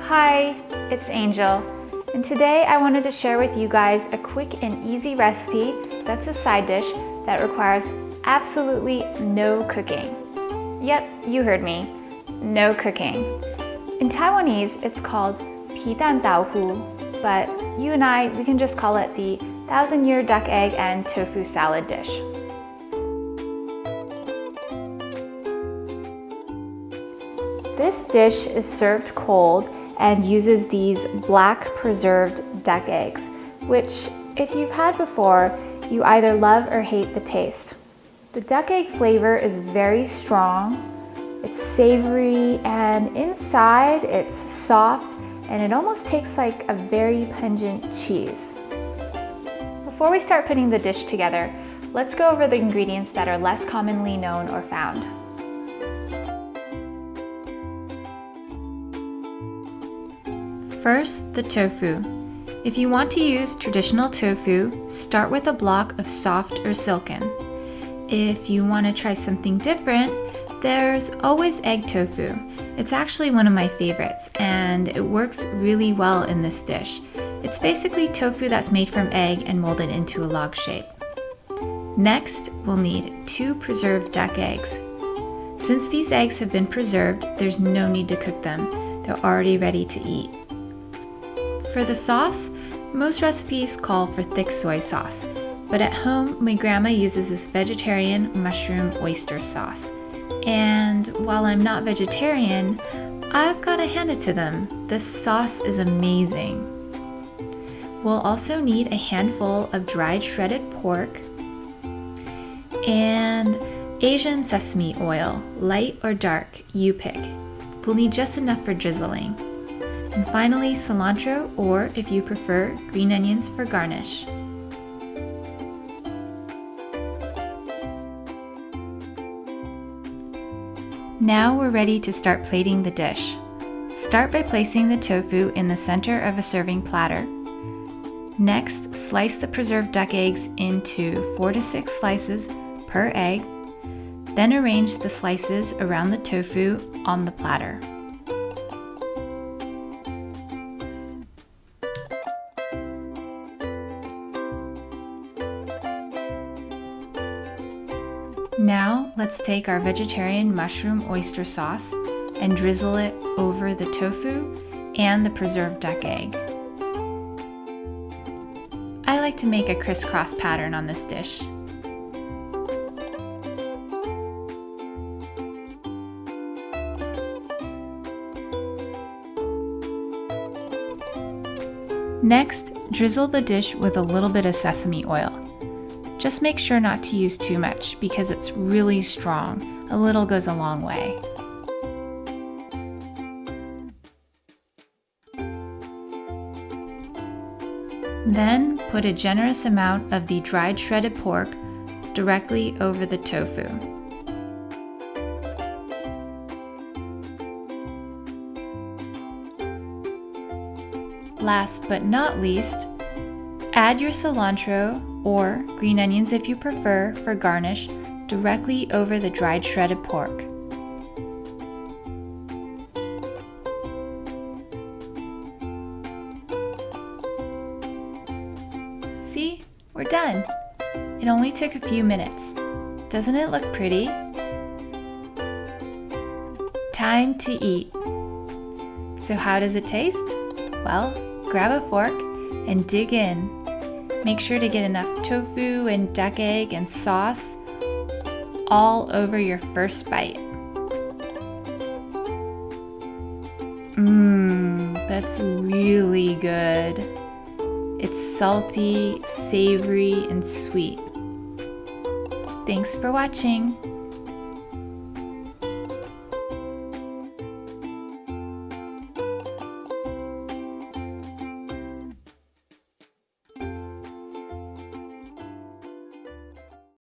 Hi, it's Angel, and today I wanted to share with you guys a quick and easy recipe that's a side dish that requires absolutely no cooking. Yep, you heard me, no cooking. In Taiwanese, it's called皮蛋豆腐, but you and I, we can just call it the 1,000-year duck egg and tofu salad dish. This dish is served cold and uses these black preserved duck eggs, which if you've had before, you either love or hate the taste. The duck egg flavor is very strong, it's savory, and inside it's soft and it almost tastes like a very pungent cheese. Before we start putting the dish together, let's go over the ingredients that are less commonly known or found. First, the tofu. If you want to use traditional tofu, start with a block of soft or silken. If you want to try something different, there's always egg tofu. It's actually one of my favorites, and it works really well in this dish. It's basically tofu that's made from egg and molded into a log shape. Next, we'll need 2 preserved duck eggs. Since these eggs have been preserved, there's no need to cook them. They're already ready to eat. For the sauce, most recipes call for thick soy sauce, but at home, my grandma uses this vegetarian mushroom oyster sauce. And while I'm not vegetarian, I've got to hand it to them. This sauce is amazing. We'll also need a handful of dried shredded pork and Asian sesame oil, light or dark, you pick. We'll need just enough for drizzling. And finally, cilantro, or if you prefer, green onions for garnish. Now we're ready to start plating the dish. Start by placing the tofu in the center of a serving platter. Next, slice the preserved duck eggs into 4 to 6 slices per egg. Then arrange the slices around the tofu on the platter. Now, let's take our vegetarian mushroom oyster sauce and drizzle it over the tofu and the preserved duck egg. I like to make a crisscross pattern on this dish. Next, drizzle the dish with a little bit of sesame oil. Just make sure not to use too much because it's really strong. A little goes a long way. Then put a generous amount of the dried shredded pork directly over the tofu. Last but not least, add your cilantro or green onions if you prefer for garnish directly over the dried shredded pork. See, we're done. It only took a few minutes. Doesn't it look pretty? Time to eat. So how does it taste? Well, grab a fork and dig in. Make sure to get enough tofu and duck egg and sauce all over your first bite. That's really good. It's salty, savory, and sweet. Thanks for watching.